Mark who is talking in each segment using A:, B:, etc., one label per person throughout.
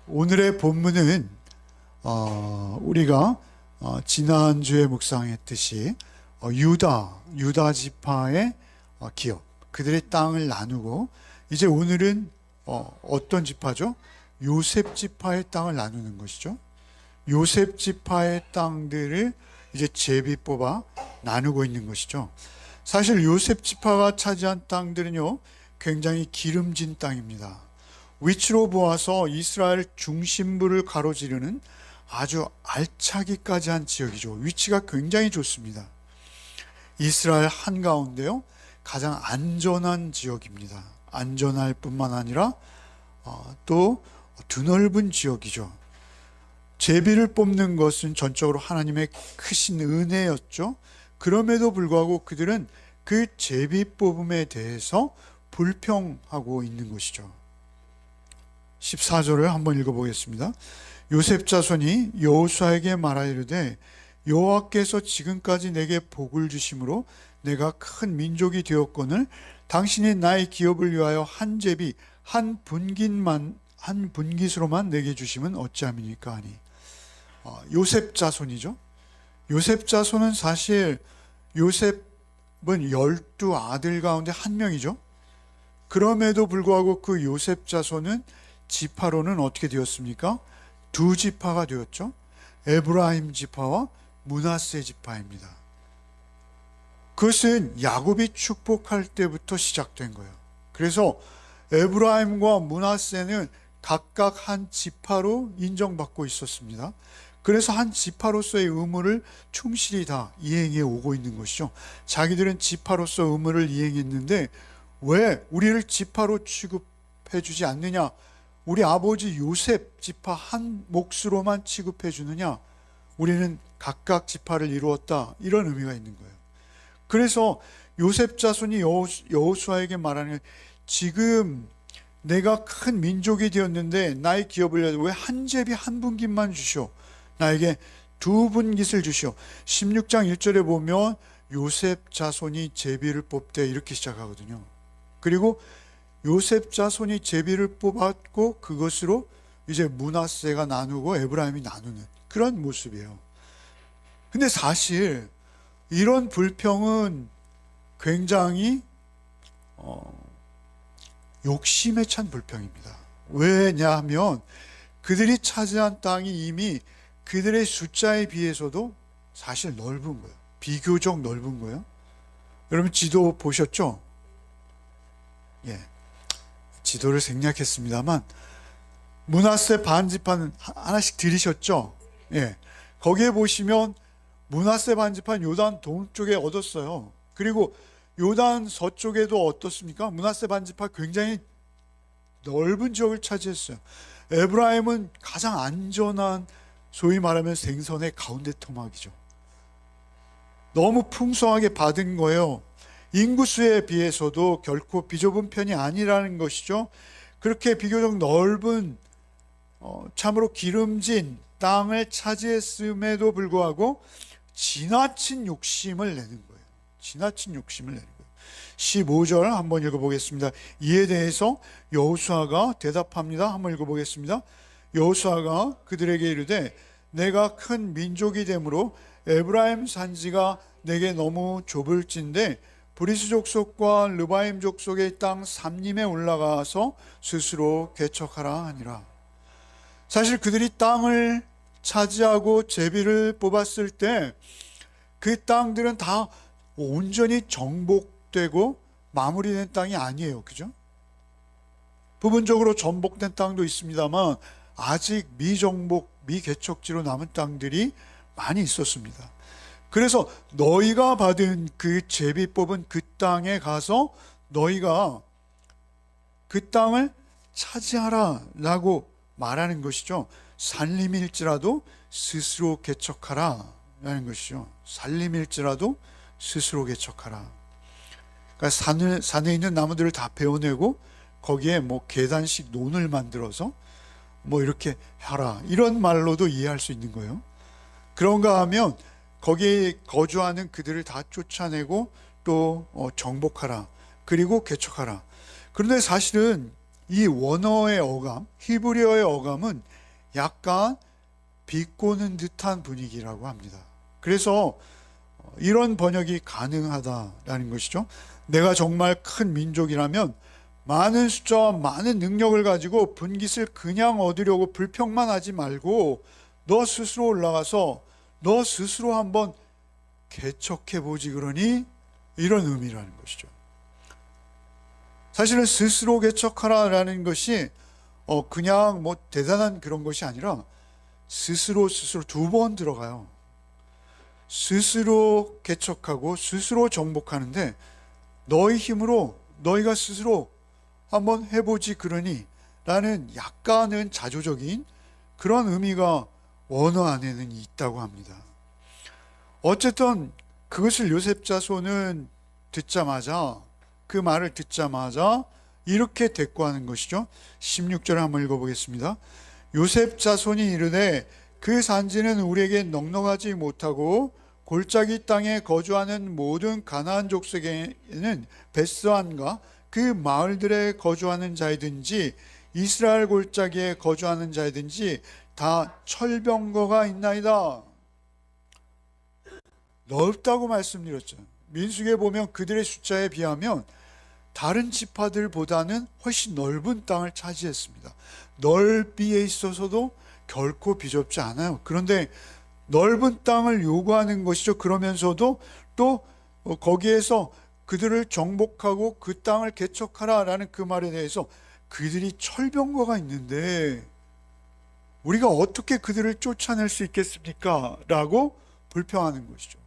A: 오늘의 본문은 우리가 지난주에 묵상했듯이 유다 지파의 기업, 그들의 땅을 나누고, 이제 오늘은 어떤 지파죠? 요셉 지파의 땅을 나누는 것이죠. 요셉 지파의 땅들을 이제 제비 뽑아 나누고 있는 것이죠. 사실 요셉 지파가 차지한 땅들은요, 굉장히 기름진 땅입니다. 위치로 보아서 이스라엘 중심부를 가로지르는 아주 알차기까지 한 지역이죠. 위치가 굉장히 좋습니다. 이스라엘 한가운데요, 가장 안전한 지역입니다. 안전할 뿐만 아니라 또 드넓은 지역이죠. 제비를 뽑는 것은 전적으로 하나님의 크신 은혜였죠. 그럼에도 불구하고 그들은 그 제비 뽑음에 대해서 불평하고 있는 것이죠. 14절을 한번 읽어보겠습니다. 요셉 자손이 여호수아에게 말하이르되 여호와께서 지금까지 내게 복을 주심으로 내가 큰 민족이 되었거늘 당신이 나의 기업을 위하여 한 제비 한 분깃으로만 내게 주시면 어찌함이니까 하니. 요셉 자손이죠. 요셉 자손은 사실 요셉은 12아들 가운데 한 명이죠. 그럼에도 불구하고 그 요셉 자손은 지파로는 어떻게 되었습니까? 두 지파가 되었죠. 에브라임 지파와 므낫세 지파입니다. 그것은 야곱이 축복할 때부터 시작된 거예요. 그래서 에브라임과 므낫세는 각각 한 지파로 인정받고 있었습니다. 그래서 한 지파로서의 의무를 충실히 다 이행해 오고 있는 것이죠. 자기들은 지파로서 의무를 이행했는데 왜 우리를 지파로 취급해 주지 않느냐? 우리 아버지 요셉 지파 한 몫으로만 취급해 주느냐? 우리는 각각 지파를 이루었다, 이런 의미가 있는 거예요. 그래서 요셉 자손이 여호수아에게 말하는, 지금 내가 큰 민족이 되었는데 나의 기업을 왜 한 제비 한 분깃만 주시오? 나에게 두 분깃을 주시오. 16장 1절에 보면 요셉 자손이 제비를 뽑되 이렇게 시작하거든요. 그리고 요셉 자손이 제비를 뽑았고 그것으로 이제 므낫세가 나누고 에브라임이 나누는 그런 모습이에요. 근데 사실 이런 불평은 굉장히 욕심에 찬 불평입니다. 왜냐하면 그들이 차지한 땅이 이미 그들의 숫자에 비해서도 사실 넓은 거예요. 비교적 넓은 거예요. 여러분 지도 보셨죠? 지도를 생략했습니다만 므낫세 반지파는 하나씩 들으셨죠? 거기에 보시면 므낫세 반지파는 요단 동쪽에 얻었어요. 그리고 요단 서쪽에도 어떻습니까? 므낫세 반지파 굉장히 넓은 지역을 차지했어요. 에브라임은 가장 안전한, 소위 말하면 생선의 가운데 토막이죠. 너무 풍성하게 받은 거예요. 인구수에 비해서도 결코 비좁은 편이 아니라는 것이죠. 그렇게 비교적 넓은 참으로 기름진 땅을 차지했음에도 불구하고 지나친 욕심을 내는 거예요. 지나친 욕심을 내는 거예요. 15절 한번 읽어보겠습니다. 이에 대해서 여호수아가 대답합니다. 한번 읽어보겠습니다. 여호수아가 그들에게 이르되 내가 큰 민족이 되므로 에브라임 산지가 내게 너무 좁을진데 브리스 족속과 르바임 족속의 땅 삼림에 올라가서 스스로 개척하라 하니라. 사실 그들이 땅을 차지하고 제비를 뽑았을 때 그 땅들은 다 온전히 정복되고 마무리된 땅이 아니에요. 그죠? 부분적으로 전복된 땅도 있습니다만 아직 미정복, 미개척지로 남은 땅들이 많이 있었습니다. 그래서 너희가 받은 그 제비 뽑은 그 땅에 가서 너희가 그 땅을 차지하라 라고 말하는 것이죠. 산림일지라도 스스로 개척하라 라는 것이죠. 산림일지라도 스스로 개척하라. 그러니까 산에 있는 나무들을 다 베어내고 거기에 계단식 논을 만들어서 이렇게 하라, 이런 말로도 이해할 수 있는 거예요. 그런가 하면 거기에 거주하는 그들을 다 쫓아내고 또 정복하라, 그리고 개척하라. 그런데 사실은 이 원어의 어감, 히브리어의 어감은 약간 비꼬는 듯한 분위기라고 합니다. 그래서 이런 번역이 가능하다라는 것이죠. 내가 정말 큰 민족이라면 많은 숫자와 많은 능력을 가지고 분깃을 그냥 얻으려고 불평만 하지 말고 너 스스로 올라가서 너 스스로 한번 개척해보지 그러니, 이런 의미라는 것이죠. 사실은 스스로 개척하라라는 것이 그냥 뭐 대단한 그런 것이 아니라 스스로 두 번 들어가요. 스스로 개척하고 스스로 정복하는데 너희 힘으로 너희가 스스로 한번 해보지 그러니 라는 약간은 자조적인 그런 의미가 원어 안에는 있다고 합니다. 어쨌든 그것을 요셉 자손은 듣자마자, 그 말을 듣자마자 이렇게 대꾸하는 것이죠. 16절을 한번 읽어보겠습니다. 요셉 자손이 이르되 그 산지는 우리에게 넉넉하지 못하고 골짜기 땅에 거주하는 모든 가나안 족속에는 베스안과 그 마을들에 거주하는 자이든지 이스라엘 골짜기에 거주하는 자이든지 다 철병거가 있나이다. 넓다고 말씀드렸죠. 민수기에 보면 그들의 숫자에 비하면 다른 지파들보다는 훨씬 넓은 땅을 차지했습니다. 넓이에 있어서도 결코 비좁지 않아요. 그런데 넓은 땅을 요구하는 것이죠. 그러면서도 또 거기에서 그들을 정복하고 그 땅을 개척하라라는 그 말에 대해서 그들이 철병거가 있는데 우리가 어떻게 그들을 쫓아낼 수 있겠습니까? 라고 불평하는 것이죠.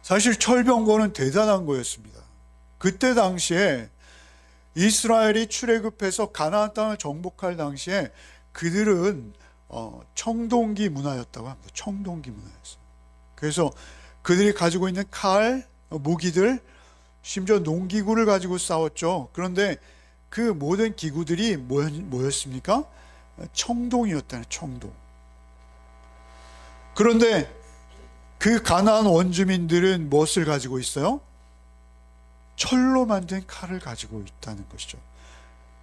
A: 사실 철병거는 대단한 거였습니다. 그때 당시에 이스라엘이 출애굽해서 가나안 땅을 정복할 당시에 그들은 청동기 문화였다고 합니다. 청동기 문화였어요. 그래서 그들이 가지고 있는 칼, 무기들, 심지어 농기구를 가지고 싸웠죠. 그런데 그 모든 기구들이 뭐였습니까? 청동이었다는, 청동. 그런데 그 가나안 원주민들은 무엇을 가지고 있어요? 철로 만든 칼을 가지고 있다는 것이죠.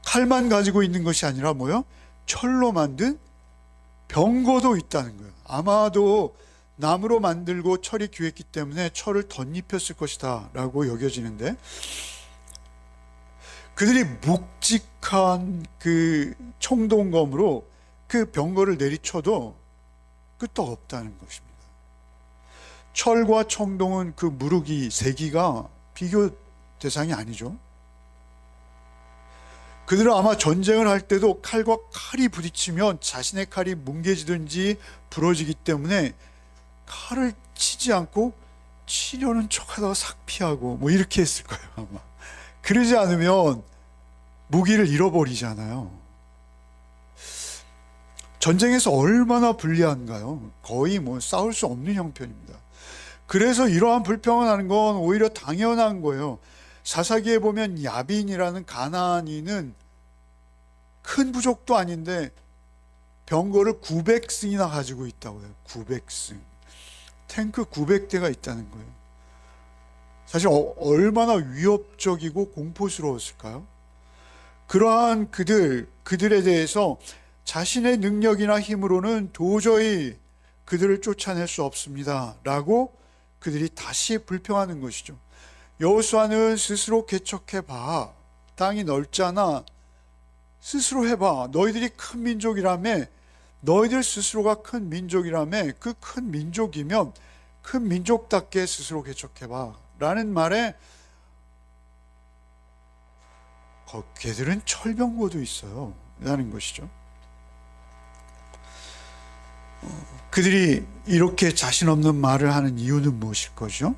A: 칼만 가지고 있는 것이 아니라 뭐요? 철로 만든 병거도 있다는 거예요. 아마도 나무로 만들고 철이 귀했기 때문에 철을 덧입혔을 것이다 라고 여겨지는데, 그들이 묵직한 그 청동검으로 그 병거를 내리쳐도 끄떡없다는 것입니다. 철과 청동은 그 무르기, 세기가 비교 대상이 아니죠. 그들은 아마 전쟁을 할 때도 칼과 칼이 부딪히면 자신의 칼이 뭉개지든지 부러지기 때문에 칼을 치지 않고 치려는 척하다가 싹 피하고 뭐 이렇게 했을 거예요, 아마. 그러지 않으면 무기를 잃어버리잖아요. 전쟁에서 얼마나 불리한가요? 거의 뭐 싸울 수 없는 형편입니다. 그래서 이러한 불평을 하는 건 오히려 당연한 거예요. 사사기에 보면 야빈이라는 가나안인은 큰 부족도 아닌데 병거를 900승이나 가지고 있다고 해요. 900승. 탱크 900대가 있다는 거예요. 사실 얼마나 위협적이고 공포스러웠을까요? 그러한 그들에 대해서 자신의 능력이나 힘으로는 도저히 그들을 쫓아낼 수 없습니다 라고 그들이 다시 불평하는 것이죠. 여호수아는 스스로 개척해봐. 땅이 넓잖아. 스스로 해봐. 너희들이 큰 민족이라며, 너희들 스스로가 큰 민족이라며, 그 큰 민족이면 큰 민족답게 스스로 개척해봐 라는 말에 걔들은 철병거도 있어요 라는 것이죠. 그들이 이렇게 자신 없는 말을 하는 이유는 무엇일 거죠?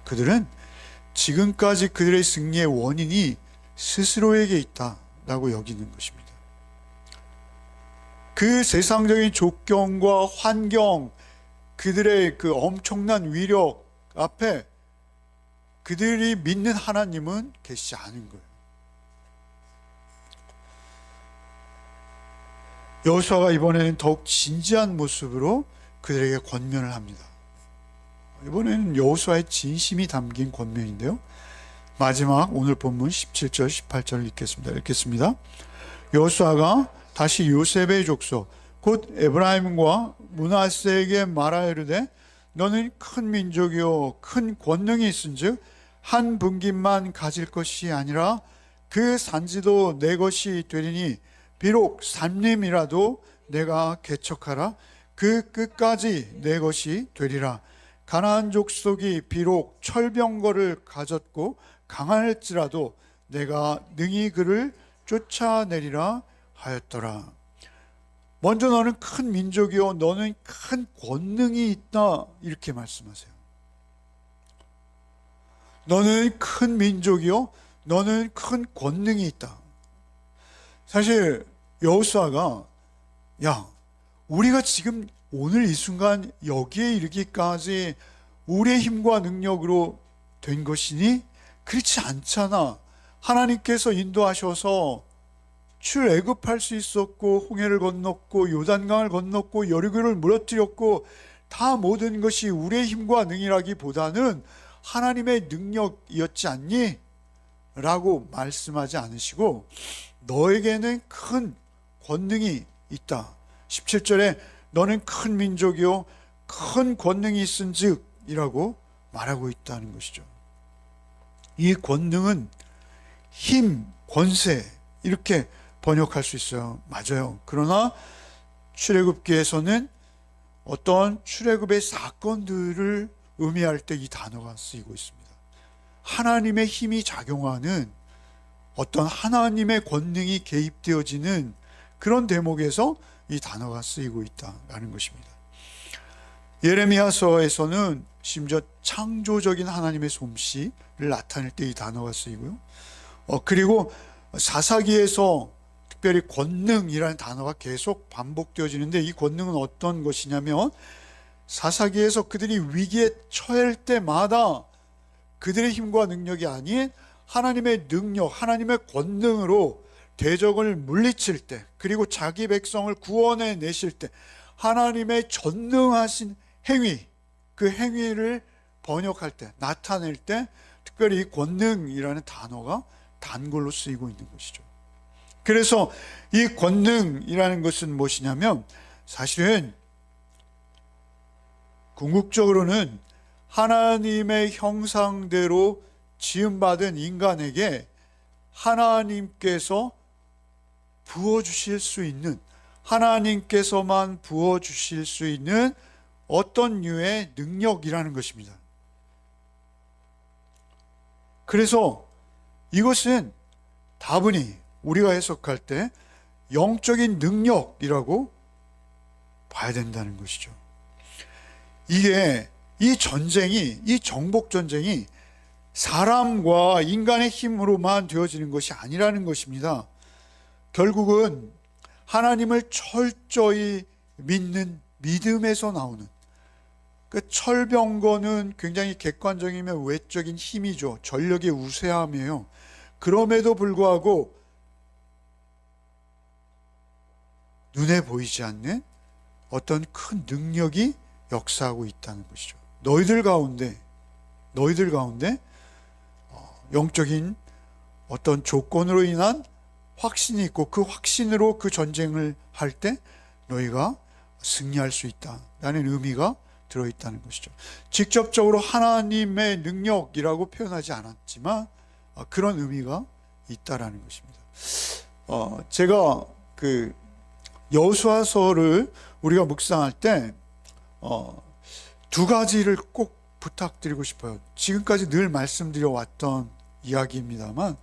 A: 그들은 지금까지 그들의 승리의 원인이 스스로에게 있다라고 여기는 것입니다. 그 세상적인 조건과 환경, 그들의 그 엄청난 위력 앞에 그들이 믿는 하나님은 계시지 않은 거예요. 여호수아가 이번에는 더욱 진지한 모습으로 그들에게 권면을 합니다. 이번에는 여호수아의 진심이 담긴 권면인데요. 마지막 오늘 본문 17절 18절을 읽겠습니다. 여호수아가 다시 요셉의 족속 곧 에브라임과 므낫세에게 말하여르되 너는 큰 민족이요 큰 권능이 있은즉 한 분깃만 가질 것이 아니라 그 산지도 내 것이 되리니 비록 산림이라도 내가 개척하라 그 끝까지 내 것이 되리라. 가나안 족속이 비록 철병거를 가졌고 강할지라도 내가 능히 그를 쫓아내리라 하였더라. 먼저 너는 큰 민족이요 너는 큰 권능이 있다 이렇게 말씀하세요. 너는 큰 민족이요 너는 큰 권능이 있다. 사실 여호수아가 야 우리가 지금 오늘 이 순간 여기에 이르기까지 우리의 힘과 능력으로 된 것이니? 그렇지 않잖아. 하나님께서 인도하셔서 출애굽할 수 있었고 홍해를 건넜고 요단강을 건넜고 여리고를 무너뜨렸고 다 모든 것이 우리의 힘과 능이라기보다는 하나님의 능력이었지 않니? 라고 말씀하지 않으시고 너에게는 큰 권능이 있다. 17절에 너는 큰 민족이요 큰 권능이 있은즉 이라고 말하고 있다는 것이죠. 이 권능은 힘, 권세 이렇게 번역할 수 있어요. 맞아요. 그러나 출애굽기에서는 어떤 출애굽의 사건들을 의미할 때 이 단어가 쓰이고 있습니다. 하나님의 힘이 작용하는 어떤 하나님의 권능이 개입되어지는 그런 대목에서 이 단어가 쓰이고 있다는 것입니다. 예레미야서에서는 심지어 창조적인 하나님의 솜씨를 나타낼 때 이 단어가 쓰이고요. 그리고 사사기에서 특별히 권능이라는 단어가 계속 반복되어지는데 이 권능은 어떤 것이냐면 사사기에서 그들이 위기에 처할 때마다 그들의 힘과 능력이 아닌 하나님의 능력, 하나님의 권능으로 대적을 물리칠 때 그리고 자기 백성을 구원해 내실 때 하나님의 전능하신 행위, 그 행위를 번역할 때, 나타낼 때 특별히 이 권능이라는 단어가 단골로 쓰이고 있는 것이죠. 그래서 이 권능이라는 것은 무엇이냐면 사실은 궁극적으로는 하나님의 형상대로 지음받은 인간에게 하나님께서 부어주실 수 있는, 하나님께서만 부어주실 수 있는 어떤 류의 능력이라는 것입니다. 그래서 이것은 다분히 우리가 해석할 때 영적인 능력이라고 봐야 된다는 것이죠. 이게 이 전쟁이, 이 정복 전쟁이 사람과 인간의 힘으로만 되어지는 것이 아니라는 것입니다. 결국은 하나님을 철저히 믿는 믿음에서 나오는 그 철병거는 굉장히 객관적이며 외적인 힘이죠. 전력의 우세함이에요. 그럼에도 불구하고 눈에 보이지 않는 어떤 큰 능력이 역사하고 있다는 것이죠. 너희들 가운데 영적인 어떤 조건으로 인한 확신이 있고 그 확신으로 그 전쟁을 할 때 너희가 승리할 수 있다라는 의미가 들어있다는 것이죠. 직접적으로 하나님의 능력이라고 표현하지 않았지만 그런 의미가 있다라는 것입니다. 제가 그 여호수아서를 우리가 묵상할 때 두 가지를 꼭 부탁드리고 싶어요. 지금까지 늘 말씀드려 왔던 이야기입니다만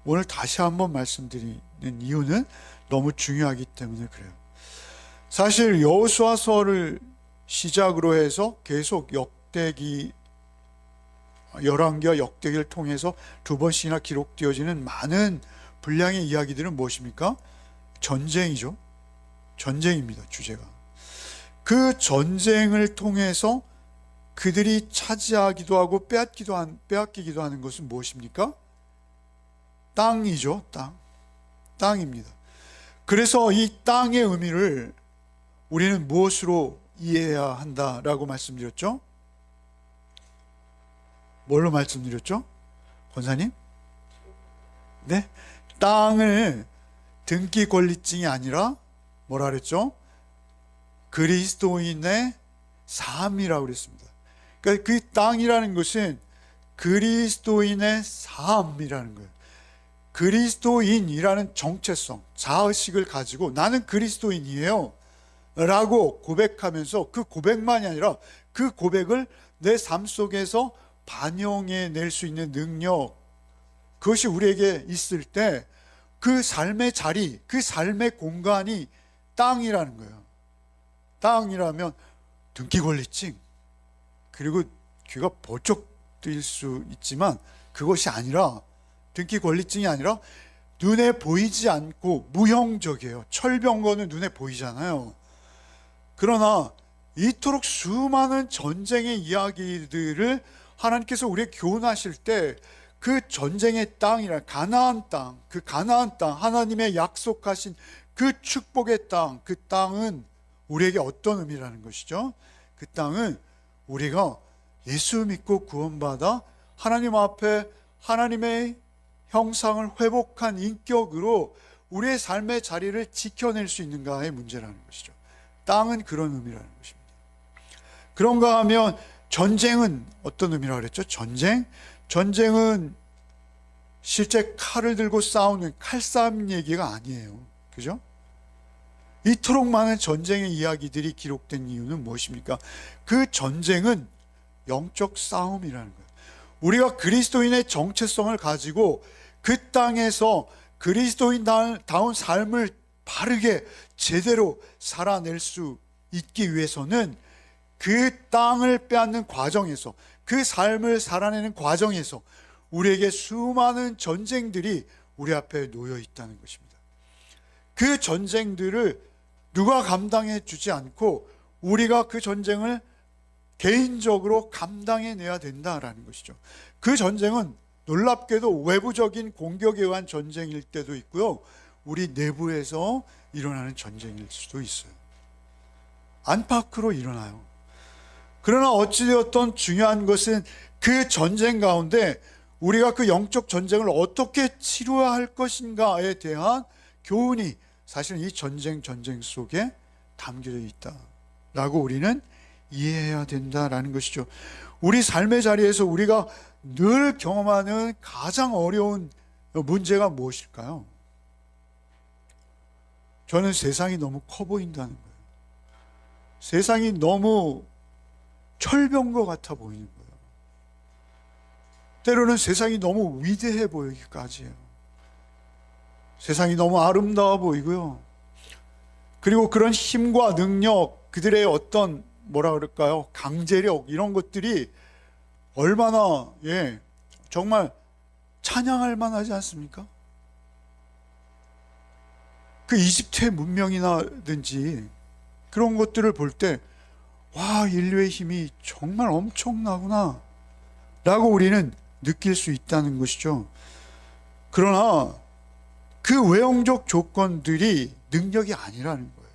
A: 오늘 다시 한번 말씀드리는 이유는 너무 중요하기 때문에 그래요. 사실 여호수아서를 시작으로 해서 계속 역대기, 열왕기와 역대기를 통해서 두 번씩이나 기록되어지는 많은 분량의 이야기들은 무엇입니까? 전쟁이죠. 전쟁입니다. 주제가. 그 전쟁을 통해서 그들이 차지하기도 하고 빼앗기기도 하는 것은 무엇입니까? 땅이죠. 땅입니다. 그래서 이 땅의 의미를 우리는 무엇으로 이해해야 한다라고 말씀드렸죠? 뭘로 말씀드렸죠? 권사님? 네? 땅을 등기 권리증이 아니라 뭐라 그랬죠? 그리스도인의 삶이라고 그랬습니다. 그러니까 그 땅이라는 것은 그리스도인의 삶이라는 거예요. 그리스도인이라는 정체성, 자의식을 가지고 나는 그리스도인이에요 라고 고백하면서 그 고백만이 아니라 그 고백을 내 삶 속에서 반영해 낼 수 있는 능력, 그것이 우리에게 있을 때 그 삶의 자리, 그 삶의 공간이 땅이라는 거예요. 땅이라면 등기권리증, 그리고 귀가 번쩍 뜨일 수 있지만 그것이 아니라, 등기권리증이 아니라 눈에 보이지 않고 무형적이에요. 철병거는 눈에 보이잖아요. 그러나 이토록 수많은 전쟁의 이야기들을 하나님께서 우리에게 교훈하실 때 그 전쟁의 땅이라 가나안 땅, 그 가나안 땅, 하나님의 약속하신 그 축복의 땅, 그 땅은 우리에게 어떤 의미라는 것이죠? 그 땅은 우리가 예수 믿고 구원받아 하나님 앞에 하나님의 형상을 회복한 인격으로 우리의 삶의 자리를 지켜낼 수 있는가의 문제라는 것이죠. 땅은 그런 의미라는 것입니다. 그런가 하면 전쟁은 어떤 의미라고 그랬죠? 전쟁은 실제 칼을 들고 싸우는 칼싸움 얘기가 아니에요. 그죠? 이토록 많은 전쟁의 이야기들이 기록된 이유는 무엇입니까? 그 전쟁은 영적 싸움이라는 거예요. 우리가 그리스도인의 정체성을 가지고 그 땅에서 그리스도인다운 삶을 바르게 제대로 살아낼 수 있기 위해서는 그 땅을 빼앗는 과정에서, 그 삶을 살아내는 과정에서 우리에게 수많은 전쟁들이 우리 앞에 놓여 있다는 것입니다. 그 전쟁들을 누가 감당해 주지 않고 우리가 그 전쟁을 개인적으로 감당해내야 된다라는 것이죠. 그 전쟁은 놀랍게도 외부적인 공격에 의한 전쟁일 때도 있고요, 우리 내부에서 일어나는 전쟁일 수도 있어요. 안팎으로 일어나요. 그러나 어찌되었던 중요한 것은 그 전쟁 가운데 우리가 그 영적 전쟁을 어떻게 치루어야 할 것인가에 대한 교훈이 사실은 이 전쟁 속에 담겨져 있다라고 우리는 이해해야 된다라는 것이죠. 우리 삶의 자리에서 우리가 늘 경험하는 가장 어려운 문제가 무엇일까요? 저는 세상이 너무 커 보인다는 거예요. 세상이 너무 철병거 같아 보이는 거예요. 때로는 세상이 너무 위대해 보이기까지 해요. 세상이 너무 아름다워 보이고요. 그리고 그런 힘과 능력, 그들의 어떤 뭐라 그럴까요? 강제력, 이런 것들이 얼마나 정말 찬양할 만하지 않습니까? 그 이집트의 문명이라든지 그런 것들을 볼 때 와, 인류의 힘이 정말 엄청나구나 라고 우리는 느낄 수 있다는 것이죠. 그러나 그 외형적 조건들이 능력이 아니라는 거예요.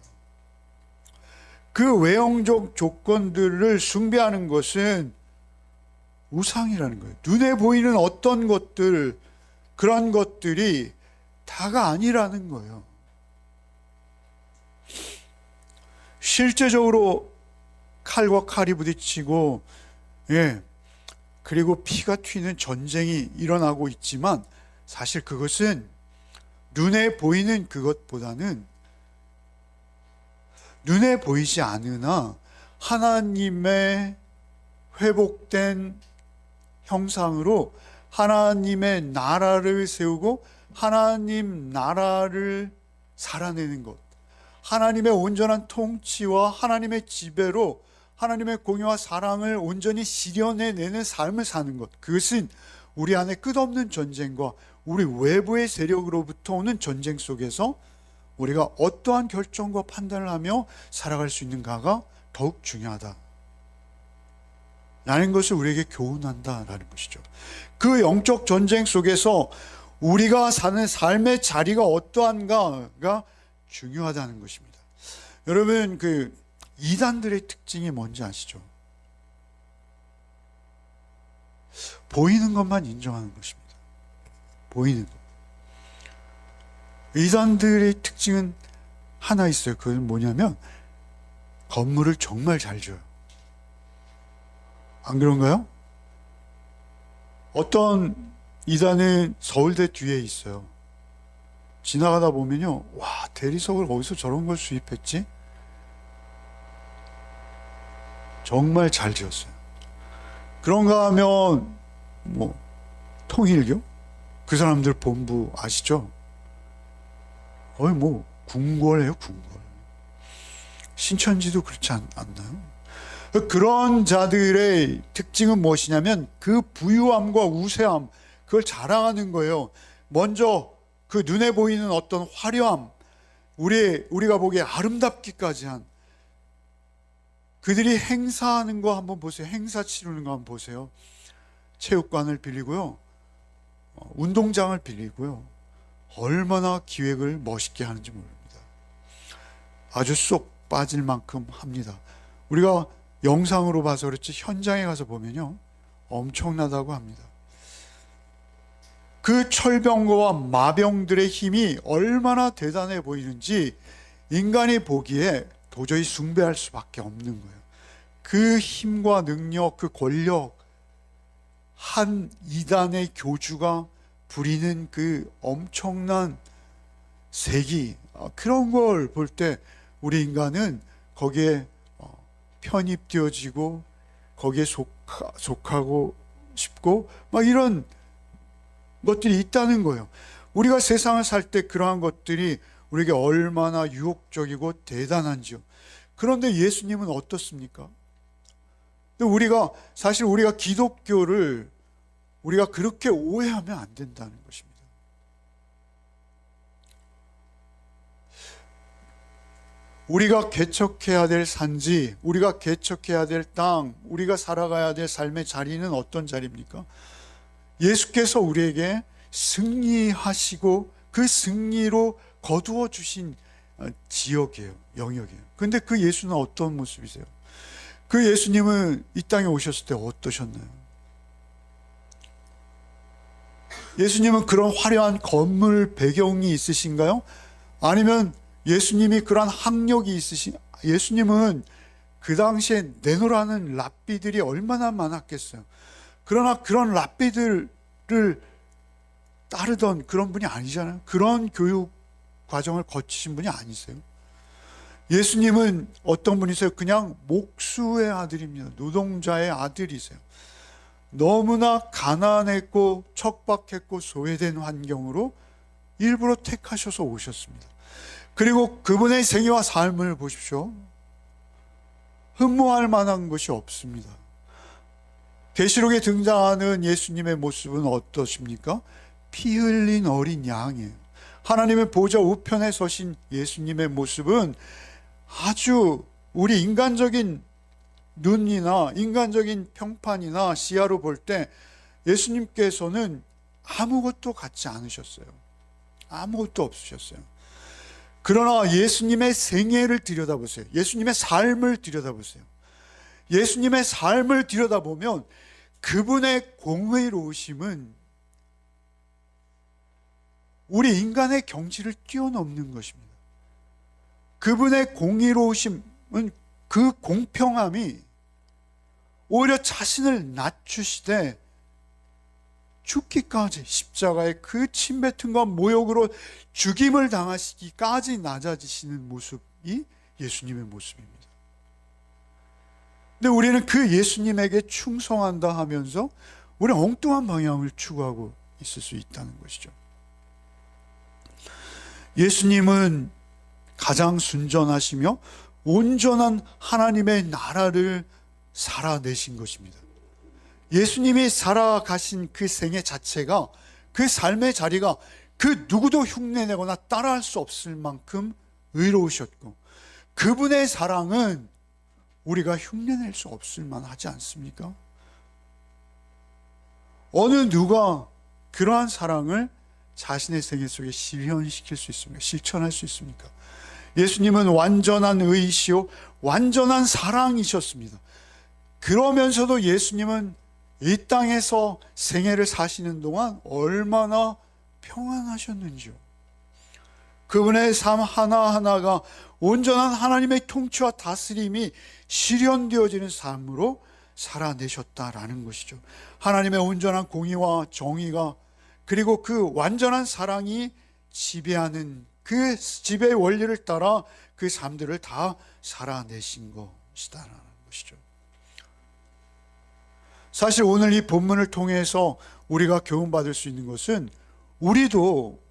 A: 그 외형적 조건들을 숭배하는 것은 우상이라는 거예요. 눈에 보이는 어떤 것들, 그런 것들이 다가 아니라는 거예요. 실제적으로 칼과 칼이 부딪히고 그리고 피가 튀는 전쟁이 일어나고 있지만 사실 그것은 눈에 보이는 그것보다는 눈에 보이지 않으나 하나님의 회복된 형상으로 하나님의 나라를 세우고 하나님 나라를 살아내는 것, 하나님의 온전한 통치와 하나님의 지배로 하나님의 공의와 사랑을 온전히 실현해내는 삶을 사는 것, 그것은 우리 안에 끝없는 전쟁과 우리 외부의 세력으로부터 오는 전쟁 속에서 우리가 어떠한 결정과 판단을 하며 살아갈 수 있는가가 더욱 중요하다 라는 것을 우리에게 교훈한다라는 것이죠. 그 영적 전쟁 속에서 우리가 사는 삶의 자리가 어떠한가가 중요하다는 것입니다. 여러분, 그 이단들의 특징이 뭔지 아시죠? 보이는 것만 인정하는 것입니다. 보이는 것. 이단들의 특징은 하나 있어요. 그건 뭐냐면 건물을 정말 잘 지어요. 안 그런가요? 어떤 이단은 서울대 뒤에 있어요. 지나가다 보면요, 와, 대리석을 어디서 저런 걸 수입했지? 정말 잘 지었어요. 그런가 하면 뭐 통일교? 그 사람들 본부 아시죠? 거의 뭐 궁궐이에요, 궁궐. 신천지도 그렇지 않나요? 그런 자들의 특징은 무엇이냐면 그 부유함과 우세함, 그걸 자랑하는 거예요. 먼저 그 눈에 보이는 어떤 화려함, 우리가 보기에 아름답기까지 한, 그들이 행사하는 거 한번 보세요. 행사 치르는 거 한번 보세요. 체육관을 빌리고요, 운동장을 빌리고요, 얼마나 기획을 멋있게 하는지 모릅니다. 아주 쏙 빠질 만큼 합니다. 우리가 영상으로 봐서 그렇지 현장에 가서 보면요, 엄청나다고 합니다. 그 철병거와 마병들의 힘이 얼마나 대단해 보이는지 인간이 보기에 도저히 숭배할 수밖에 없는 거예요. 그 힘과 능력, 그 권력, 한 이단의 교주가 부리는 그 엄청난 세기, 그런 걸 볼 때 우리 인간은 거기에 편입되어지고 거기에 속하고 싶고 막 이런 것들이 있다는 거예요. 우리가 세상을 살 때 그러한 것들이 우리에게 얼마나 유혹적이고 대단한지요. 그런데 예수님은 어떻습니까? 사실 우리가 기독교를 우리가 그렇게 오해하면 안 된다는 것입니다. 우리가 개척해야 될 산지, 우리가 개척해야 될 땅, 우리가 살아가야 될 삶의 자리는 어떤 자리입니까? 예수께서 우리에게 승리하시고 그 승리로 거두어 주신 지역이에요, 영역이에요. 근데 그 예수는 어떤 모습이세요? 그 예수님은 이 땅에 오셨을 때 어떠셨나요? 예수님은 그런 화려한 건물 배경이 있으신가요? 아니면 예수님이 그런 학력이 예수님은 그 당시에 내노라는 랍비들이 얼마나 많았겠어요. 그러나 그런 랍비들을 따르던 그런 분이 아니잖아요. 그런 교육 과정을 거치신 분이 아니세요. 예수님은 어떤 분이세요? 그냥 목수의 아들입니다. 노동자의 아들이세요. 너무나 가난했고 척박했고 소외된 환경으로 일부러 택하셔서 오셨습니다. 그리고 그분의 생애와 삶을 보십시오. 흠모할 만한 것이 없습니다. 계시록에 등장하는 예수님의 모습은 어떠십니까? 피 흘린 어린 양이에요. 하나님의 보좌 우편에 서신 예수님의 모습은 아주 우리 인간적인 눈이나 인간적인 평판이나 시야로 볼 때 예수님께서는 아무것도 갖지 않으셨어요. 아무것도 없으셨어요. 그러나 예수님의 생애를 들여다보세요. 예수님의 삶을 들여다보세요. 예수님의 삶을 들여다보면 그분의 공의로우심은 우리 인간의 경지를 뛰어넘는 것입니다. 그분의 공의로우심은, 그 공평함이 오히려 자신을 낮추시되 죽기까지, 십자가의 그 침뱉음과 모욕으로 죽임을 당하시기까지 낮아지시는 모습이 예수님의 모습입니다. 근데 우리는 그 예수님에게 충성한다 하면서 우리는 엉뚱한 방향을 추구하고 있을 수 있다는 것이죠. 예수님은 가장 순전하시며 온전한 하나님의 나라를 살아내신 것입니다. 예수님이 살아가신 그 생애 자체가, 그 삶의 자리가 그 누구도 흉내내거나 따라할 수 없을 만큼 의로우셨고, 그분의 사랑은 우리가 흉내낼 수 없을 만하지 않습니까? 어느 누가 그러한 사랑을 자신의 생애 속에 실현시킬 수 있습니까? 실천할 수 있습니까? 예수님은 완전한 의이시오 완전한 사랑이셨습니다. 그러면서도 예수님은 이 땅에서 생애를 사시는 동안 얼마나 평안하셨는지요. 그분의 삶 하나하나가 온전한 하나님의 통치와 다스림이 실현되어지는 삶으로 살아내셨다라는 것이죠. 하나님의 온전한 공의와 정의가, 그리고 그 완전한 사랑이 지배하는 그 지배의 원리를 따라 그 삶들을 다 살아내신 것이다라는 것이죠. 사실 오늘 이 본문을 통해서 우리가 교훈받을 수 있는 것은 우리도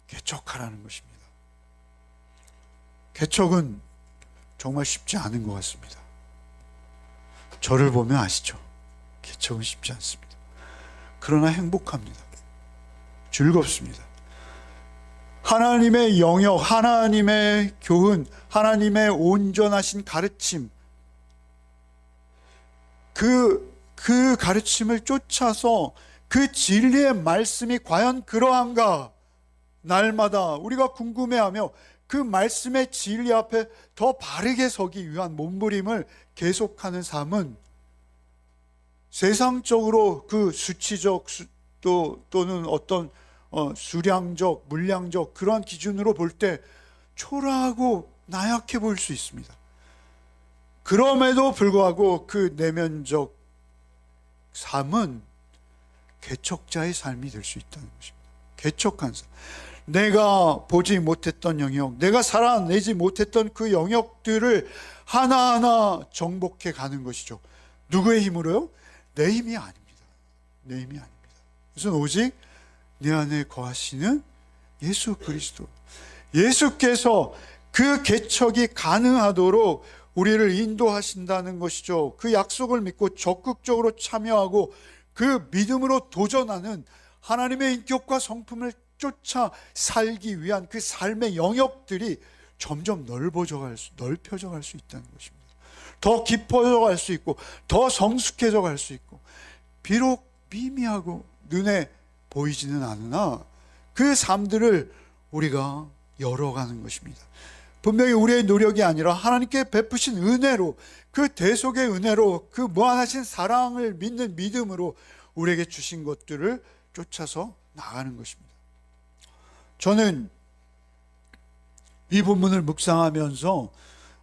A: 개척하라는 것입니다. 개척은 정말 쉽지 않은 것 같습니다. 저를 보면 아시죠? 개척은 쉽지 않습니다. 그러나 행복합니다. 즐겁습니다. 하나님의 영역, 하나님의 교훈, 하나님의 온전하신 가르침, 그 가르침을 쫓아서 그 진리의 말씀이 과연 그러한가 날마다 우리가 궁금해하며 그 말씀의 진리 앞에 더 바르게 서기 위한 몸부림을 계속하는 삶은 세상적으로 그 수치적 또는 어떤 수량적, 물량적 그러한 기준으로 볼 때 초라하고 나약해 보일 수 있습니다. 그럼에도 불구하고 그 내면적 삶은 개척자의 삶이 될 수 있다는 것입니다. 개척한 삶. 내가 보지 못했던 영역, 내가 살아내지 못했던 그 영역들을 하나하나 정복해 가는 것이죠. 누구의 힘으로요? 내 힘이 아닙니다. 내 힘이 아닙니다. 그것은 오직 내 안에 거하시는 예수 그리스도, 예수께서 그 개척이 가능하도록 우리를 인도하신다는 것이죠. 그 약속을 믿고 적극적으로 참여하고 그 믿음으로 도전하는 하나님의 인격과 성품을 쫓아 살기 위한 그 삶의 영역들이 점점 넓혀져 갈 수 있다는 것입니다. 더 깊어져 갈 수 있고 더 성숙해져 갈 수 있고, 비록 미미하고 눈에 보이지는 않으나 그 삶들을 우리가 열어가는 것입니다. 분명히 우리의 노력이 아니라 하나님께 베푸신 은혜로, 그 대속의 은혜로, 그 무한하신 사랑을 믿는 믿음으로 우리에게 주신 것들을 쫓아서 나가는 것입니다. 저는 이 본문을 묵상하면서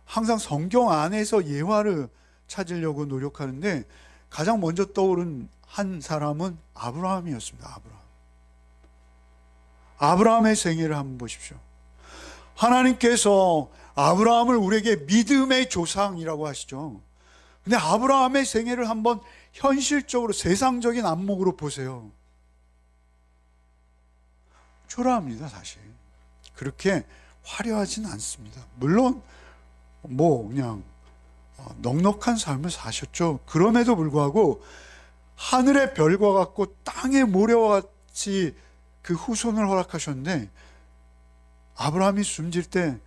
A: 항상 성경 안에서 예화를 찾으려고 노력하는데 가장 먼저 떠오른 한 사람은 아브라함이었습니다. 아브라함의 생애를 한번 보십시오. 하나님께서 아브라함을 우리에게 믿음의 조상이라고 하시죠. 근데 아브라함의 생애를 한번 현실적으로 세상적인 안목으로 보세요. 초라합니다. 사실 그렇게 화려하진 않습니다. 물론 그냥 넉넉한 삶을 사셨죠. 그럼에도 불구하고 하늘의 별과 같고 땅의 모래와 같이 그 후손을 허락하셨는데, 아브라함이 숨질 때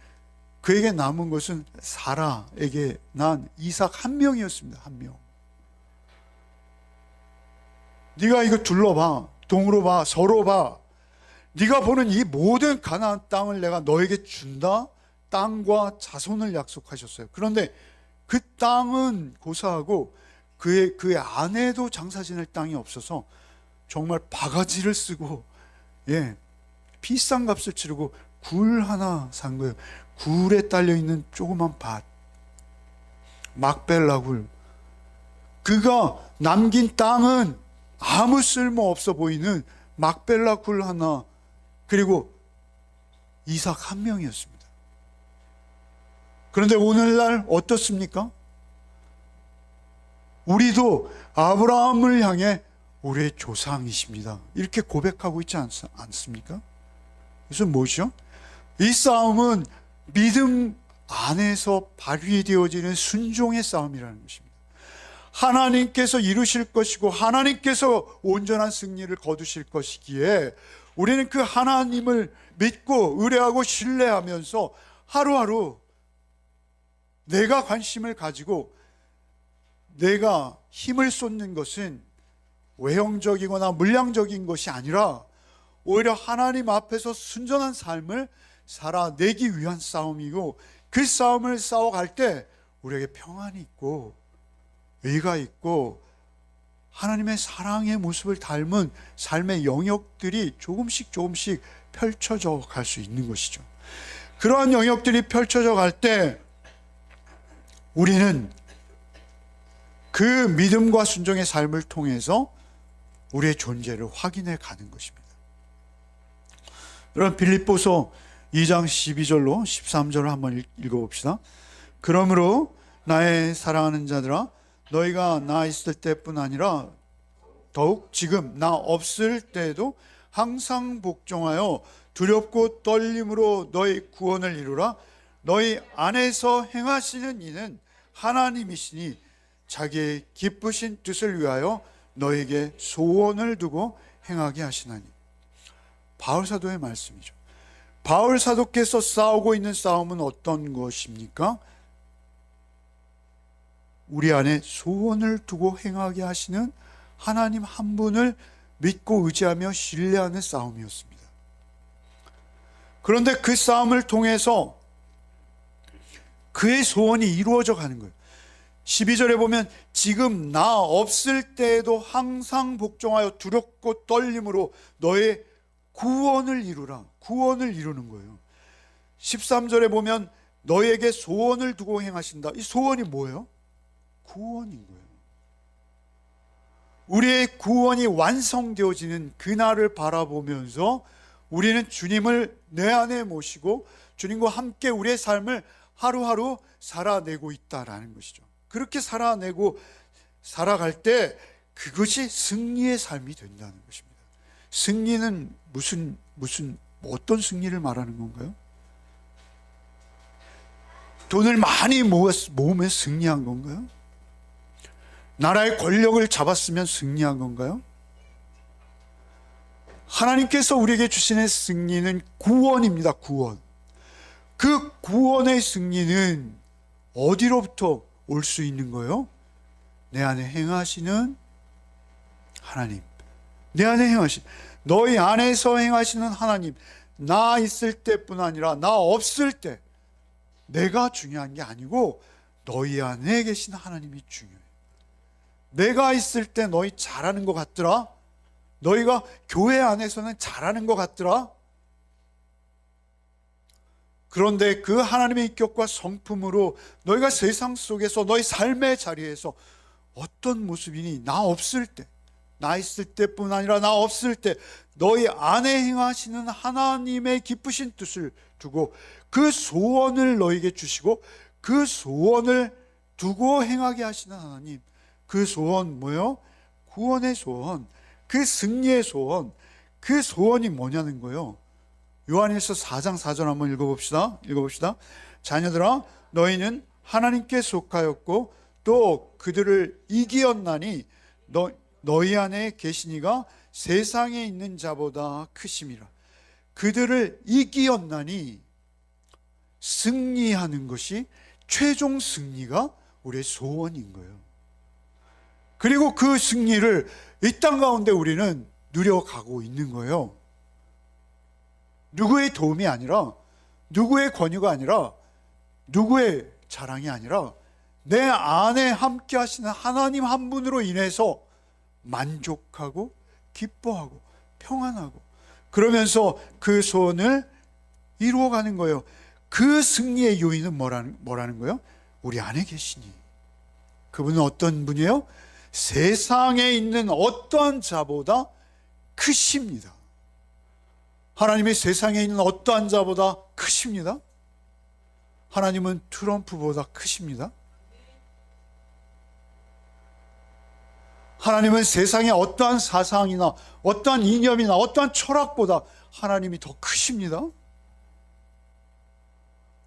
A: 그에게 남은 것은 사라에게 난 이삭 한 명이었습니다. 한 명. 네가 이거 둘러봐, 동으로 봐, 서로 봐. 네가 보는 이 모든 가나안 땅을 내가 너에게 준다. 땅과 자손을 약속하셨어요. 그런데 그 땅은 고사하고 그 안에도 장사 지낼 땅이 없어서 정말 바가지를 쓰고 비싼 값을 치르고 굴 하나 산 거예요. 굴에 딸려있는 조그만 밭, 막벨라 굴. 그가 남긴 땅은 아무 쓸모 없어 보이는 막벨라 굴 하나, 그리고 이삭 한 명이었습니다. 그런데 오늘날 어떻습니까? 우리도 아브라함을 향해 우리의 조상이십니다, 이렇게 고백하고 있지 않습니까? 그래서 뭐죠? 이 싸움은 믿음 안에서 발휘되어지는 순종의 싸움이라는 것입니다. 하나님께서 이루실 것이고 하나님께서 온전한 승리를 거두실 것이기에 우리는 그 하나님을 믿고 의뢰하고 신뢰하면서 하루하루 내가 관심을 가지고 내가 힘을 쏟는 것은 외형적이거나 물량적인 것이 아니라 오히려 하나님 앞에서 순전한 삶을 살아내기 위한 싸움이고, 그 싸움을 싸워갈 때 우리에게 평안이 있고 의가 있고 하나님의 사랑의 모습을 닮은 삶의 영역들이 조금씩 펼쳐져 갈 수 있는 것이죠. 그러한 영역들이 펼쳐져 갈 때 우리는 그 믿음과 순종의 삶을 통해서 우리의 존재를 확인해 가는 것입니다. 여러분, 빌립보서 2장 12절로 13절을 한번 읽어봅시다. 그러므로 나의 사랑하는 자들아, 너희가 나 있을 때뿐 아니라 더욱 지금 나 없을 때에도 항상 복종하여 두렵고 떨림으로 너희 구원을 이루라. 너희 안에서 행하시는 이는 하나님이시니 자기의 기쁘신 뜻을 위하여 너에게 소원을 두고 행하게 하시나니. 바울 사도의 말씀이죠. 바울 사도께서 싸우고 있는 싸움은 어떤 것입니까? 우리 안에 소원을 두고 행하게 하시는 하나님 한 분을 믿고 의지하며 신뢰하는 싸움이었습니다. 그런데 그 싸움을 통해서 그의 소원이 이루어져 가는 거예요. 12절에 보면 지금 나 없을 때에도 항상 복종하여 두렵고 떨림으로 너의 구원을 이루라. 구원을 이루는 거예요. 13절에 보면 너에게 소원을 두고 행하신다. 이 소원이 뭐예요? 구원인 거예요. 우리의 구원이 완성되어지는 그날을 바라보면서 우리는 주님을 내 안에 모시고 주님과 함께 우리의 삶을 하루하루 살아내고 있다라는 것이죠. 그렇게 살아갈 때 그것이 승리의 삶이 된다는 것입니다. 승리는 어떤 승리를 말하는 건가요? 돈을 많이 모으면 승리한 건가요? 나라의 권력을 잡았으면 승리한 건가요? 하나님께서 우리에게 주시는 승리는 구원입니다. 구원. 그 구원의 승리는 어디로부터 올 수 있는 거예요? 내 안에 행하시는 하나님. 내 안에 너희 안에서 행하시는 하나님. 나 있을 때뿐 아니라 나 없을 때 내가 중요한 게 아니고 너희 안에 계신 하나님이 중요해요. 내가 있을 때 너희 잘하는 것 같더라? 너희가 교회 안에서는 잘하는 것 같더라? 그런데 그 하나님의 인격과 성품으로 너희가 세상 속에서 너희 삶의 자리에서 어떤 모습이니 나 없을 때, 나 있을 때뿐 아니라 나 없을 때 너희 안에 행하시는 하나님의 기쁘신 뜻을 두고 그 소원을 너희에게 주시고 그 소원을 두고 행하게 하시는 하나님. 그 소원 뭐예요? 구원의 소원, 그 승리의 소원. 그 소원이 뭐냐는 거예요. 요한일서 4장 4절 한번 읽어봅시다. 자녀들아, 너희는 하나님께 속하였고 또 그들을 이기었나니 너희 안에 계시니가 세상에 있는 자보다 크심이라. 그들을 이기었나니, 승리하는 것이, 최종 승리가 우리의 소원인 거예요. 그리고 그 승리를 이 땅 가운데 우리는 누려가고 있는 거예요. 누구의 도움이 아니라, 누구의 권유가 아니라, 누구의 자랑이 아니라 내 안에 함께 하시는 하나님 한 분으로 인해서 만족하고 기뻐하고 평안하고 그러면서 그 소원을 이루어가는 거예요. 그 승리의 요인은 뭐라는 거예요? 우리 안에 계시니. 그분은 어떤 분이에요? 세상에 있는 어떠한 자보다 크십니다. 하나님이 세상에 있는 어떠한 자보다 크십니다. 하나님은 트럼프보다 크십니다. 하나님은 세상의 어떠한 사상이나 어떠한 이념이나 어떠한 철학보다 하나님이 더 크십니다.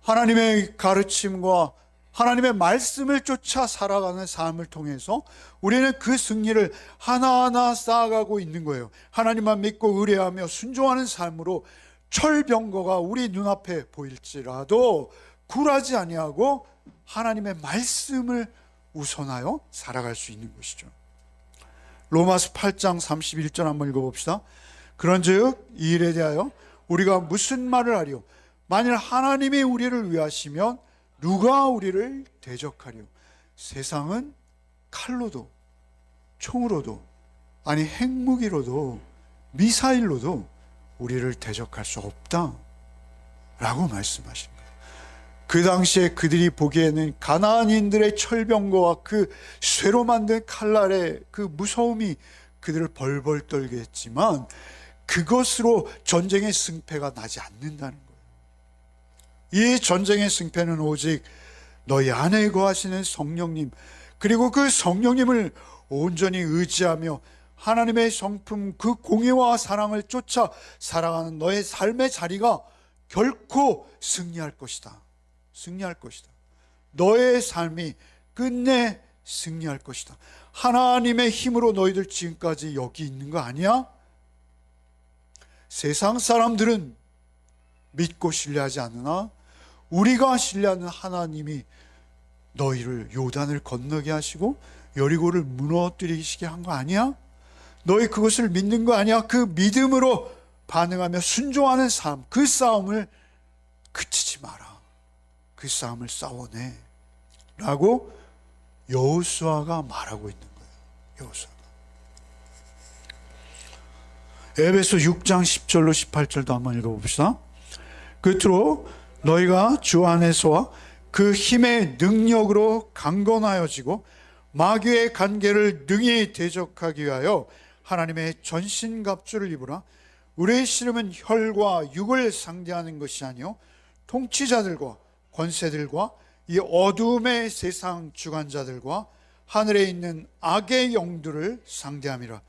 A: 하나님의 가르침과 하나님의 말씀을 쫓아 살아가는 삶을 통해서 우리는 그 승리를 하나하나 쌓아가고 있는 거예요. 하나님만 믿고 의뢰하며 순종하는 삶으로 철병거가 우리 눈앞에 보일지라도 굴하지 아니하고 하나님의 말씀을 우선하여 살아갈 수 있는 것이죠. 로마서 8장 31절 한번 읽어봅시다. 그런즉 이 일에 대하여 우리가 무슨 말을 하리요? 만일 하나님이 우리를 위하시면 누가 우리를 대적하리요? 세상은 칼로도 총으로도 아니 핵무기로도 미사일로도 우리를 대적할 수 없다 라고 말씀하신 거예요. 그 당시에 그들이 보기에는 가나안인들의 철병거와 그 쇠로 만든 칼날의 그 무서움이 그들을 벌벌 떨게 했지만 그것으로 전쟁의 승패가 나지 않는다는 거예요. 이 전쟁의 승패는 오직 너희 안에 거하시는 성령님, 그리고 그 성령님을 온전히 의지하며 하나님의 성품 그 공의와 사랑을 쫓아 살아가는 너의 삶의 자리가 결코 승리할 것이다. 승리할 것이다. 너의 삶이 끝내 승리할 것이다. 하나님의 힘으로 너희들 지금까지 여기 있는 거 아니야? 세상 사람들은 믿고 신뢰하지 않으나 우리가 신뢰하는 하나님이 너희를 요단을 건너게 하시고 여리고를 무너뜨리시게 한 거 아니야? 너희 그것을 믿는 거 아니야? 그 믿음으로 반응하며 순종하는 삶, 그 싸움을 그치지 마라. 그 싸움을 싸워내 라고 여호수아가 말하고 있는 거예요. 여호수아가. 에베소 6장 10절로 18절도 한번 읽어봅시다. 끝으로 너희가 주 안에서와 그 힘의 능력으로 강건하여지고 마귀의 간계를 능히 대적하기 위하여 하나님의 전신갑주를 입으라. 우리의 씨름은 혈과 육을 상대하는 것이 아니요 통치자들과 권세들과 이 어둠의 세상 주관자들과 하늘에 있는 악의 영들을 상대함이라.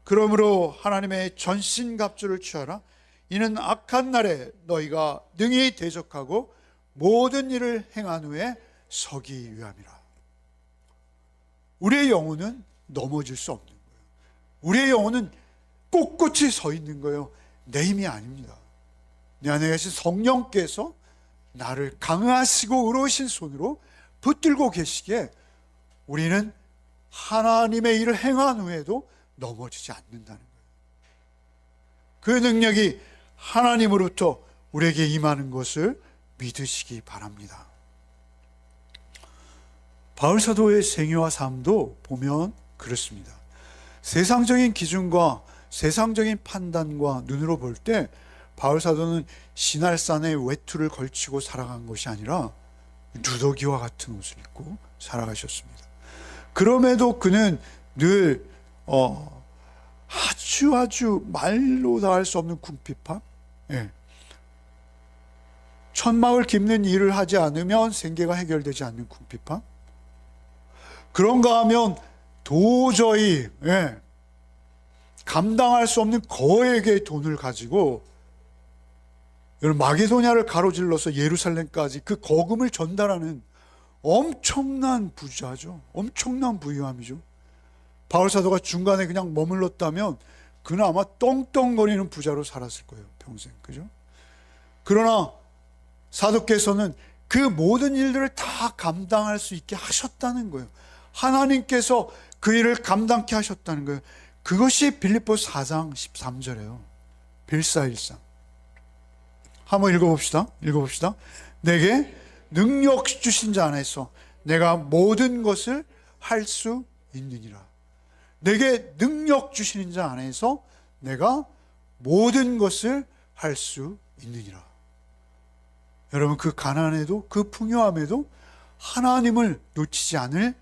A: 그러므로 하나님의 전신갑주를 취하라. 이는 악한 날에 너희가 능히 대적하고 모든 일을 행한 후에 서기 위함이라. 우리의 영혼은 넘어질 수 없는 거예요. 우리의 영혼은 꼿꼿이 서 있는 거예요. 내 힘이 아닙니다. 내 안에 계신 성령께서 나를 강하시고 의로우신 손으로 붙들고 계시기에 우리는 하나님의 일을 행한 후에도 넘어지지 않는다는 거예요. 그 능력이 하나님으로부터 우리에게 임하는 것을 믿으시기 바랍니다. 바울 사도의 생애와 삶도 보면 그렇습니다. 세상적인 기준과 세상적인 판단과 눈으로 볼 때 바울 사도는 시날산에 외투를 걸치고 살아간 것이 아니라 누더기와 같은 옷을 입고 살아가셨습니다. 그럼에도 그는 늘 아주 말로 다 할 수 없는 궁핍함, 천막을 깁는 일을 하지 않으면 생계가 해결되지 않는 궁핍함, 그런가 하면 도저히 감당할 수 없는 거액의 돈을 가지고 마게도냐를 가로질러서 예루살렘까지 그 거금을 전달하는 엄청난 부자죠. 엄청난 부유함이죠. 바울 사도가 중간에 그냥 머물렀다면 그는 아마 떵떵거리는 부자로 살았을 거예요. 평생. 그죠? 그러나 사도께서는 그 모든 일들을 다 감당할 수 있게 하셨다는 거예요. 하나님께서 그 일을 감당케 하셨다는 거예요. 그것이 빌립보서 4장 13절이에요. 빌사일상. 한번 읽어봅시다. 내게 능력 주신 자 안에서 내가 모든 것을 할 수 있느니라. 내게 능력 주시는 자 안에서 내가 모든 것을 할 수 있느니라. 여러분, 그 가난에도 그 풍요함에도 하나님을 놓치지 않을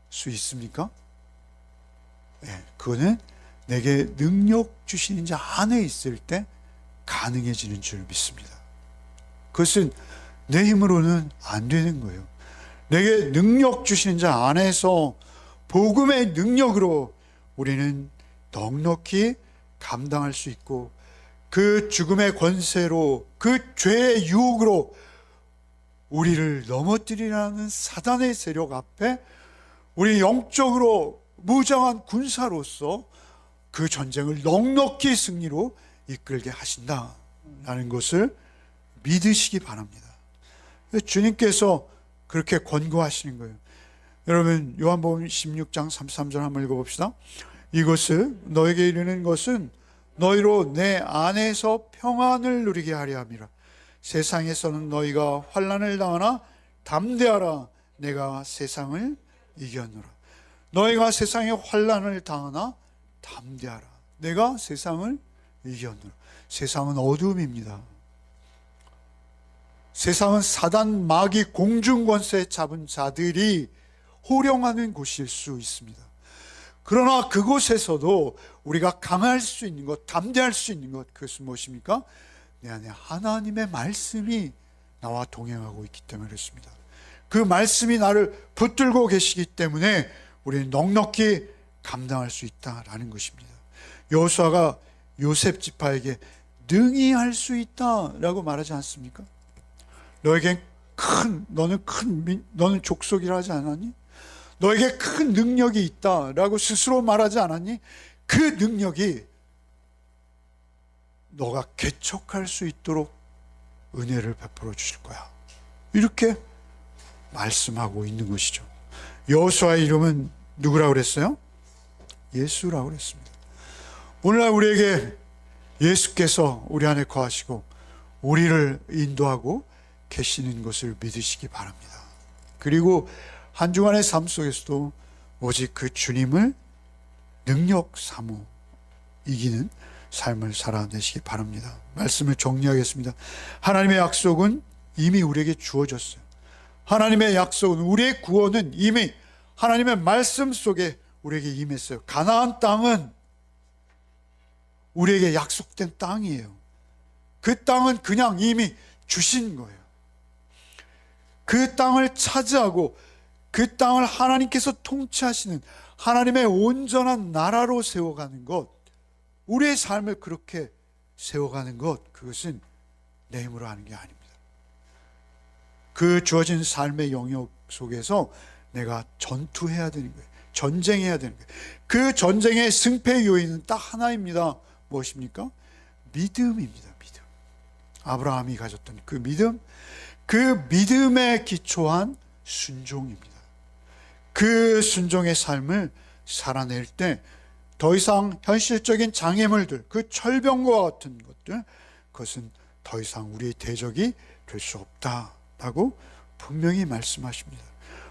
A: 수 있습니까? 그거는 내게 능력 주시는 자 안에 있을 때 가능해지는 줄 믿습니다. 그것은 내 힘으로는 안 되는 거예요. 내게 능력 주시는 자 안에서 복음의 능력으로 우리는 넉넉히 감당할 수 있고, 그 죽음의 권세로, 그 죄의 유혹으로 우리를 넘어뜨리라는 사단의 세력 앞에 우리 영적으로 무장한 군사로서 그 전쟁을 넉넉히 승리로 이끌게 하신다라는 것을 믿으시기 바랍니다. 주님께서 그렇게 권고하시는 거예요. 여러분, 요한복음 16장 33절 한번 읽어봅시다. 이것을 너에게 이르는 것은 너희로 내 안에서 평안을 누리게 하려 함이라. 세상에서는 너희가 환난을 당하나 담대하라. 내가 세상을 이겼노라. 너희가 세상에 환난을 당하나 담대하라. 내가 세상을 이겼노라. 세상은 어둠입니다. 세상은 사단, 마귀, 공중권세 잡은 자들이 호령하는 곳일 수 있습니다. 그러나 그곳에서도 우리가 강할 수 있는 것, 담대할 수 있는 것, 그것은 무엇입니까? 내 안에 하나님의 말씀이 나와 동행하고 있기 때문에 그렇습니다. 그 말씀이 나를 붙들고 계시기 때문에 우리는 넉넉히 감당할 수 있다라는 것입니다. 여호수아가 요셉 지파에게 능히 할 수 있다라고 말하지 않습니까? 너에겐 너는 족속이라 하지 않았니? 너에게 큰 능력이 있다라고 스스로 말하지 않았니? 그 능력이 너가 개척할 수 있도록 은혜를 베풀어 주실 거야. 이렇게 말씀하고 있는 것이죠. 여호수아의 이름은 누구라고 그랬어요? 예수라고 그랬습니다. 오늘날 우리에게 예수께서 우리 안에 거하시고 우리를 인도하고 계시는 것을 믿으시기 바랍니다. 그리고 한 주간의 삶 속에서도 오직 그 주님을 능력 삼어 이기는 삶을 살아내시기 바랍니다. 말씀을 정리하겠습니다. 하나님의 약속은 이미 우리에게 주어졌어요. 하나님의 약속은, 우리의 구원은 이미 하나님의 말씀 속에 우리에게 임했어요. 가나안 땅은 우리에게 약속된 땅이에요. 그 땅은 그냥 이미 주신 거예요. 그 땅을 차지하고 그 땅을 하나님께서 통치하시는 하나님의 온전한 나라로 세워가는 것, 우리의 삶을 그렇게 세워가는 것, 그것은 내 힘으로 하는 게 아닙니다. 그 주어진 삶의 영역 속에서 내가 전투해야 되는 거예요. 전쟁해야 되는 거예요. 그 전쟁의 승패 요인은 딱 하나입니다. 무엇입니까? 믿음입니다. 믿음. 아브라함이 가졌던 그 믿음, 그 믿음에 기초한 순종입니다. 그 순종의 삶을 살아낼 때 더 이상 현실적인 장애물들, 그 철병과 같은 것들, 그것은 더 이상 우리의 대적이 될 수 없다라고 분명히 말씀하십니다.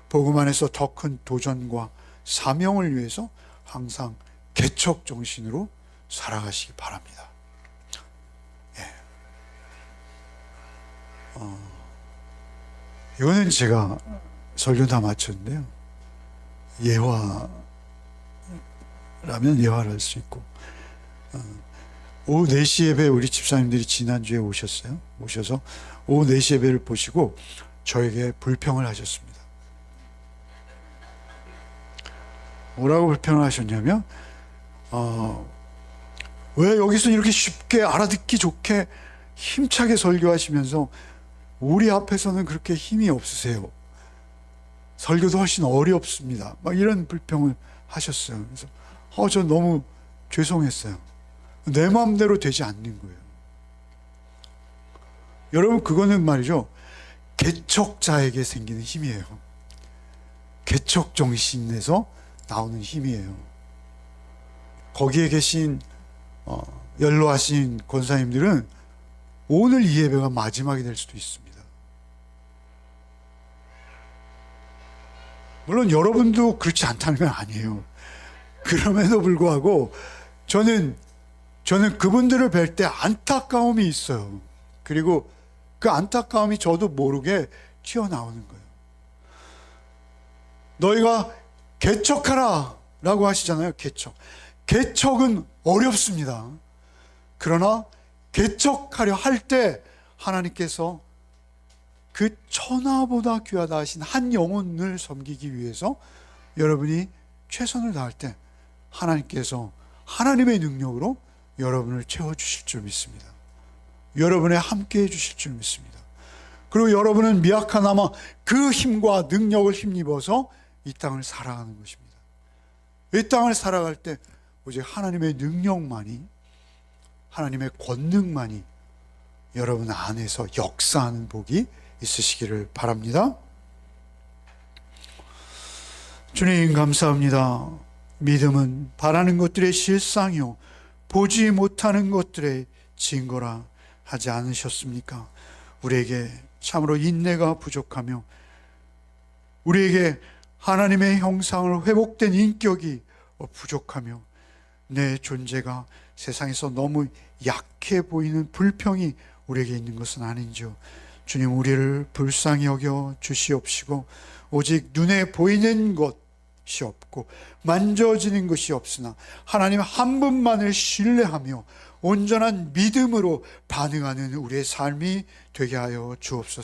A: 복음 안에서 더 큰 도전과 사명을 위해서 항상 개척 정신으로 살아가시기 바랍니다. 이거는 제가 설교 다 마쳤는데요. 예화라면 예화를 할 수 있고, 오후 4시 예배 우리 집사님들이 지난주에 오셨어요. 오셔서 오후 4시 예배를 보시고 저에게 불평을 하셨습니다. 뭐라고 불평을 하셨냐면, 왜 여기서 이렇게 쉽게 알아듣기 좋게 힘차게 설교하시면서 우리 앞에서는 그렇게 힘이 없으세요. 설교도 훨씬 어렵습니다. 막 이런 불평을 하셨어요. 그래서 저 너무 죄송했어요. 내 마음대로 되지 않는 거예요. 여러분, 그거는 말이죠, 개척자에게 생기는 힘이에요. 개척 정신에서 나오는 힘이에요. 거기에 계신 연로하신 권사님들은 오늘 이 예배가 마지막이 될 수도 있습니다. 물론 여러분도 그렇지 않다는 건 아니에요. 그럼에도 불구하고 저는 그분들을 뵐 때 안타까움이 있어요. 그리고 그 안타까움이 저도 모르게 튀어나오는 거예요. 너희가 개척하라 라고 하시잖아요. 개척은 어렵습니다. 그러나 개척하려 할 때 하나님께서 그 천하보다 귀하다 하신 한 영혼을 섬기기 위해서 여러분이 최선을 다할 때 하나님께서 하나님의 능력으로 여러분을 채워주실 줄 믿습니다. 여러분의 함께 해주실 줄 믿습니다. 그리고 여러분은 미약하나마 그 힘과 능력을 힘입어서 이 땅을 살아가는 것입니다. 이 땅을 살아갈 때 오직 하나님의 능력만이, 하나님의 권능만이 여러분 안에서 역사하는 복이 있으시기를 바랍니다. 주님, 감사합니다. 믿음은 바라는 것들의 실상이요 보지 못하는 것들의 증거라 하지 않으셨습니까? 우리에게 참으로 인내가 부족하며 우리에게 하나님의 형상을 회복된 인격이 부족하며 내 존재가 세상에서 너무 약해 보이는 불평이 우리에게 있는 것은 아닌지요. 주님, 우리를 불쌍히 여겨 주시옵시고 오직 눈에 보이는 것이 없고 만져지는 것이 없으나 하나님 한 분만을 신뢰하며 온전한 믿음으로 반응하는 우리의 삶이 되게 하여 주옵소서.